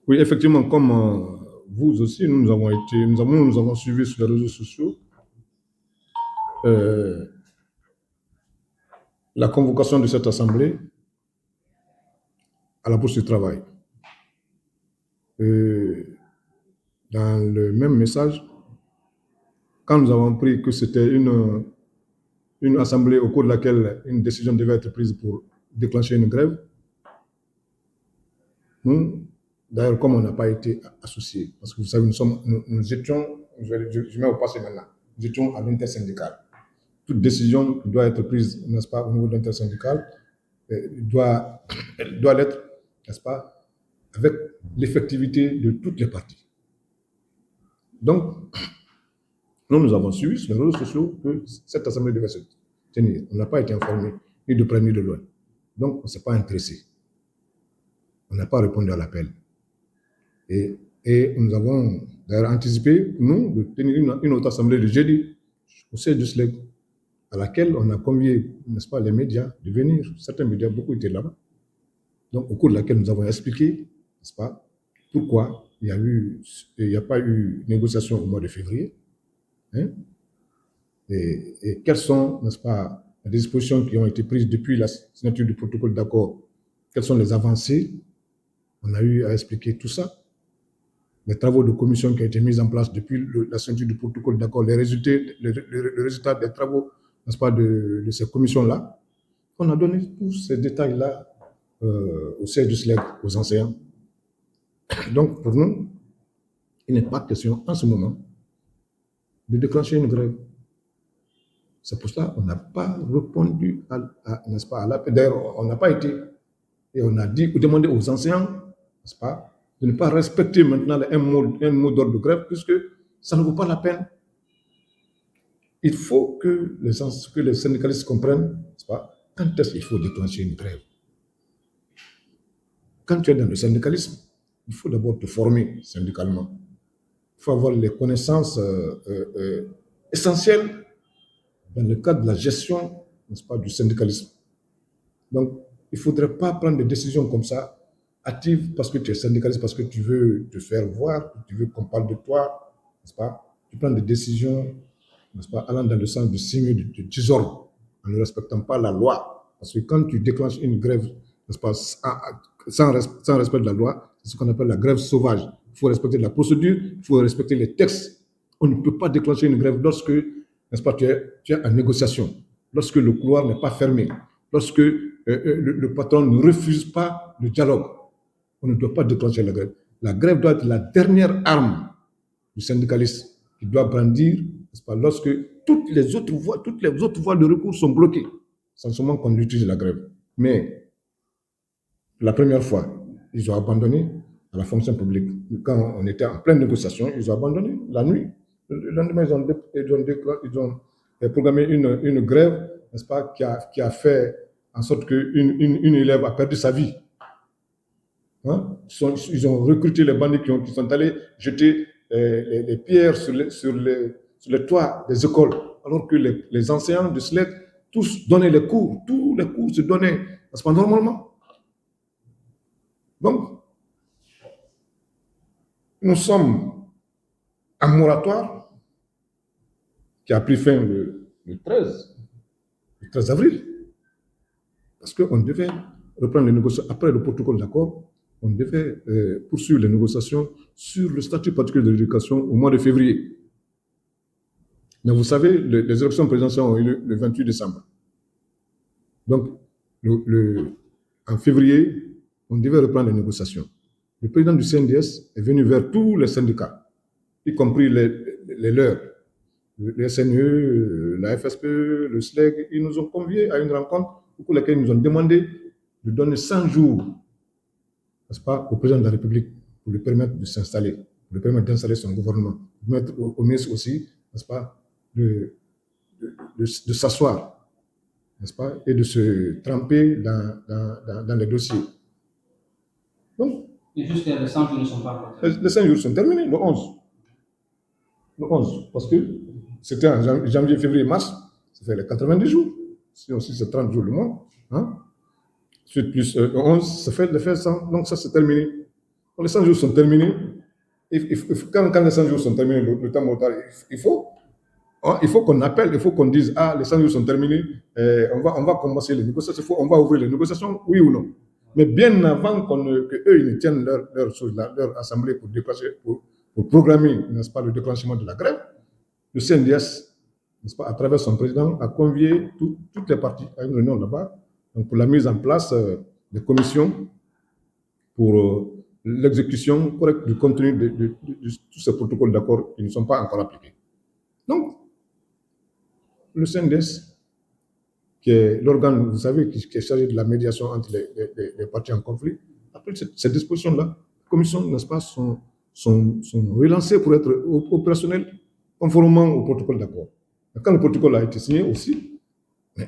Oui, effectivement, comme vous aussi, nous avons suivi sur les réseaux sociaux euh, la convocation de cette assemblée à la bourse du travail. Dans le même message, quand nous avons appris que c'était une assemblée au cours de laquelle une décision devait être prise pour déclencher une grève, nous, d'ailleurs, comme on n'a pas été associés, parce que vous savez, nous étions, je mets au passé maintenant, nous étions à l'intersyndical. Toute décision qui doit être prise, n'est-ce pas, au niveau de l'intersyndical, doit l'être, n'est-ce pas, avec l'effectivité de toutes les parties. Donc, nous avons suivi sur les réseaux sociaux que cette assemblée devait se tenir. On n'a pas été informé, ni de près ni de loin. Donc, on ne s'est pas intéressé. On n'a pas répondu à l'appel. Et nous avons d'ailleurs anticipé, nous, de tenir une autre assemblée le jeudi au siège du SLEG, à laquelle on a convié, n'est-ce pas, les médias de venir. Certains médias, beaucoup étaient là-bas. Donc, au cours de laquelle nous avons expliqué, n'est-ce pas, pourquoi il n'y a pas eu négociation au mois de février, hein, et quelles sont, n'est-ce pas, les dispositions qui ont été prises depuis la signature du protocole d'accord, quelles sont les avancées. On a eu à expliquer tout ça. Les travaux de commission qui ont été mis en place depuis la signature du protocole d'accord, les résultats des travaux, n'est-ce pas, de ces commissions-là. On a donné tous ces détails-là au siège du SLEG, aux enseignants. Donc, pour nous, il n'est pas question en ce moment de déclencher une grève. C'est pour ça qu'on n'a pas répondu n'est-ce pas, à l'appel. D'ailleurs, on n'a pas été, et on a demandé aux enseignants, n'est-ce pas, de ne pas respecter maintenant un mot d'ordre de grève, puisque ça ne vaut pas la peine. Il faut que les syndicalistes comprennent, n'est-ce pas, quand est-ce qu'il faut déclencher une grève. Quand tu es dans le syndicalisme, il faut d'abord te former syndicalement. Il faut avoir les connaissances essentielles dans le cadre de la gestion, n'est-ce pas, du syndicalisme. Donc, il ne faudrait pas prendre des décisions comme ça, hâtives parce que tu es syndicaliste, parce que tu veux te faire voir, tu veux qu'on parle de toi, n'est-ce pas? Tu prends des décisions, n'est-ce pas, allant dans le sens de signer du désordre, en ne respectant pas la loi. Parce que quand tu déclenches une grève, n'est-ce pas, sans respect de la loi, c'est ce qu'on appelle la grève sauvage. Il faut respecter la procédure, il faut respecter les textes. On ne peut pas déclencher une grève lorsque, n'est-ce pas, tu es en négociation, lorsque le couloir n'est pas fermé, lorsque le patron ne refuse pas le dialogue. On ne doit pas déclencher la grève. La grève doit être la dernière arme du syndicaliste qui doit brandir, n'est-ce pas, lorsque toutes les autres voies de recours sont bloquées. C'est en ce moment qu'on utilise la grève. Mais la première fois, ils ont abandonné à la fonction publique. Quand on était en pleine négociation, ils ont abandonné la nuit. Le lendemain, ils ont programmé une grève, n'est-ce pas, qui a fait en sorte qu'une élève a perdu sa vie. Hein? Ils ont recruté les bandits qui sont allés jeter les pierres sur les toits des écoles, alors que les enseignants de SLEG, tous donnaient les cours, tous les cours se donnaient, n'est-ce pas, normalement. Donc, nous sommes en moratoire qui a pris fin le 13 avril, parce qu'on devait reprendre les négociations après le protocole d'accord. On devait poursuivre les négociations sur le statut particulier de l'éducation au mois de février. Mais vous savez, les élections présidentielles ont eu lieu le 28 décembre. Donc, en février, on devait reprendre les négociations. Le président du CNDS est venu vers tous les syndicats, y compris les leurs, le SNE, la FSP, le SLEG. Ils nous ont conviés à une rencontre pour laquelle ils nous ont demandé de donner 100 jours, n'est-ce pas, au président de la République pour lui permettre de s'installer, pour lui permettre d'installer son gouvernement, pour permettre au ministre aussi, n'est-ce pas, de s'asseoir, n'est-ce pas, et de se tremper dans les dossiers. Donc, et jusqu'à les 100 jours ne sont pas terminés. Les 100 jours sont terminés, le 11. Le 11, parce que c'était en janvier, février, mars, ça fait les 90 jours. Si aussi c'est 30 jours le mois, hein? Ensuite, plus 11, ça fait 100, donc ça c'est terminé. Quand les 100 jours sont terminés, quand les 100 jours sont terminés, le temps mortal, il faut qu'on appelle, il faut qu'on dise, ah, les 100 jours sont terminés, on va commencer les négociations, on va ouvrir les négociations, oui ou non. Mais bien avant qu'eux ils ne tiennent leur assemblée pour programmer, n'est-ce pas, le déclenchement de la grève, le CNDS, n'est-ce pas, à travers son président, a convié toutes les parties à une réunion là-bas, donc pour la mise en place des commissions pour l'exécution correcte du contenu de tous ces protocoles d'accord qui ne sont pas encore appliqués. Donc, le CNDS, qui est l'organe, vous savez, qui est chargé de la médiation entre les parties en conflit, après cette disposition-là, les commissions, n'est-ce pas, sont relancées pour être opérationnelles conformément au protocole d'accord. Quand le protocole a été signé aussi,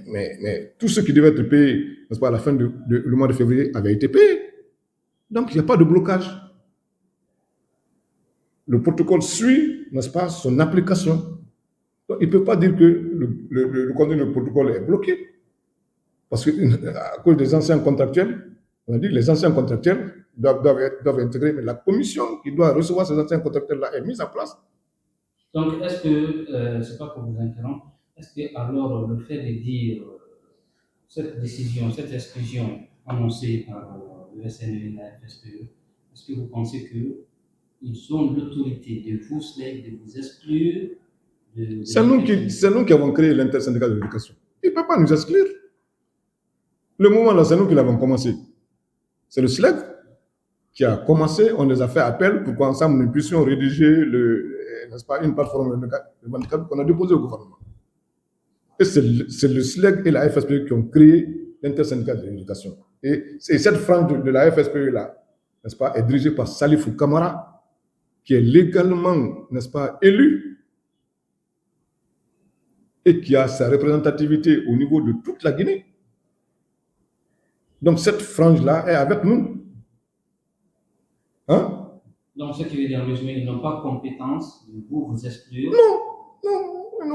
mais tout ce qui devait être payé, n'est-ce pas, à la fin du mois de février avait été payé. Donc, il n'y a pas de blocage. Le protocole suit, n'est-ce pas, son application. Donc, il ne peut pas dire que le contenu du protocole est bloqué. Parce qu'à cause des anciens contractuels, on a dit que les anciens contractuels doivent intégrer, mais la commission qui doit recevoir ces anciens contractuels-là est mise en place. Donc, est-ce que, c'est pas pour vous interrompre, est-ce que alors le fait de dire cette décision, cette exclusion annoncée par le SNE et la FSPE, est-ce que vous pensez qu'ils ont l'autorité de vous SLEC, de vous exclure C'est nous qui avons créé l'intersyndicat de l'éducation. Ils ne peuvent pas nous exclure. Le moment là, c'est nous qui l'avons commencé. C'est le SLEC qui a commencé, on les a fait appel pour qu'ensemble nous puissions rédiger n'est-ce pas, une plateforme revendicative qu'on a déposée au gouvernement. Et c'est le SLEC et la FSPE qui ont créé l'intersyndicat de l'éducation. Et cette frange de la FSPE là, n'est-ce pas, est dirigée par Salifou Kamara, qui est légalement, n'est-ce pas, élu et qui a sa représentativité au niveau de toute la Guinée. Donc cette frange-là est avec nous. Hein? Donc ce qui veut dire, résumé, ils n'ont pas compétence de vous exclure. Non, ils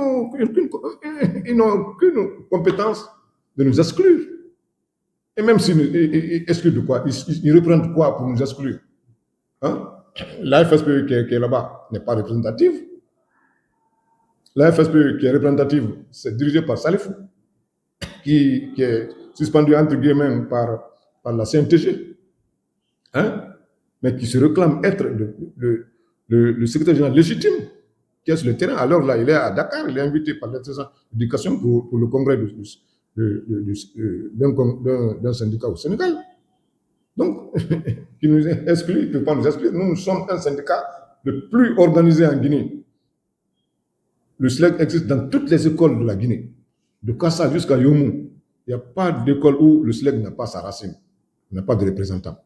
n'ont aucune compétence de nous exclure. Et même s'ils excluent de quoi, ils reprennent quoi pour nous exclure? Hein? La FSPE qui est là-bas n'est pas représentative. La FSPE qui est représentative, c'est dirigé par Salifou, qui est suspendu entre guillemets par la CNTG, hein? Mais qui se réclame être le secrétaire général légitime, qui est sur le terrain. Alors là, il est à Dakar, il est invité par l'éducation pour le congrès d'un syndicat au Sénégal. Donc, qui nous exclut, il ne peut pas nous exclure. Nous sommes un syndicat le plus organisé en Guinée. Le SLEC existe dans toutes les écoles de la Guinée, de Kassa jusqu'à Yomou. Il n'y a pas d'école où le SLEC n'a pas sa racine, n'a pas de représentant.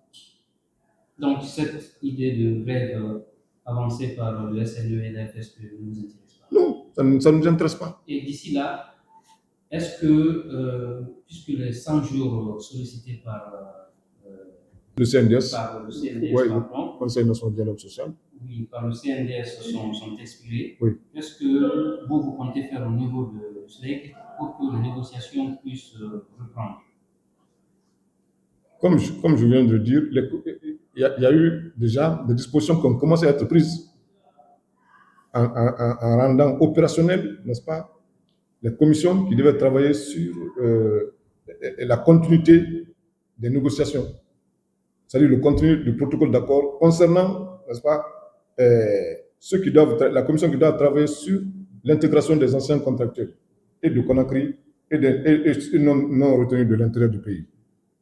Donc, cette idée de grève avancée par le SNE et la FSPE ne vous intéresse pas? Non, ça ne nous intéresse pas. Et d'ici là, est-ce que, puisque les 100 jours sollicités par le CNDS, pardon, Conseil national de dialogue social, oui, par le CNDS sont expirés, oui. Est-ce que vous comptez faire au niveau de SLEC pour que les négociations puissent reprendre? Comme je viens de le dire, il y a eu déjà des dispositions qui ont commencé à être prises en rendant opérationnel, n'est-ce pas, les commissions qui devaient travailler sur la continuité des négociations, c'est-à-dire le contenu du protocole d'accord concernant, n'est-ce pas, la commission qui doit travailler sur l'intégration des anciens contractuels et de Conakry et non retenus de l'intérieur du pays.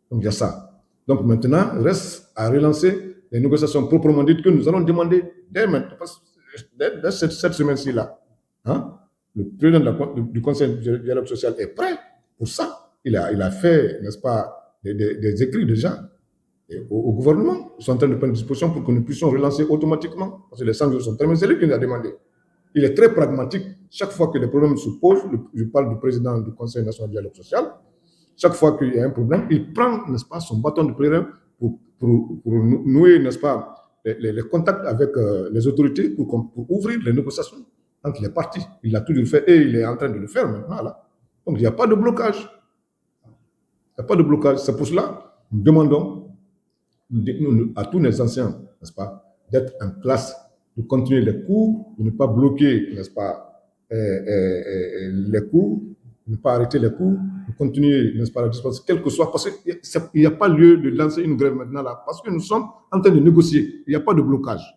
Donc il y a ça. Donc maintenant, reste à relancer les négociations proprement dites que nous allons demander dès maintenant, dès cette semaine-ci là. Hein? Le président du Conseil de dialogue social est prêt pour ça. Il a fait, n'est-ce pas, des écrits déjà au gouvernement. Ils sont en train de prendre des dispositions pour que nous puissions relancer automatiquement, parce que les 100 jours sont terminés. C'est lui qui nous a demandé. Il est très pragmatique. Chaque fois que les problèmes se posent, je parle du président du Conseil national de dialogue social, chaque fois qu'il y a un problème, il prend, n'est-ce pas, son bâton de pèlerin pour nouer, n'est-ce pas, les contacts avec les autorités pour ouvrir les négociations entre les parties. Il l'a toujours fait et il est en train de le faire maintenant. Là. Donc il n'y a pas de blocage. Il n'y a pas de blocage. C'est pour cela que nous demandons à tous les anciens n'est-ce pas, d'être en classe, de continuer les cours, de ne pas bloquer, n'est-ce pas, les cours, de ne pas arrêter les cours, de continuer, n'est-ce pas, la dispense, quel que soit, parce qu'il n'y a pas lieu de lancer une grève maintenant là, parce que nous sommes en train de négocier, il n'y a pas de blocage.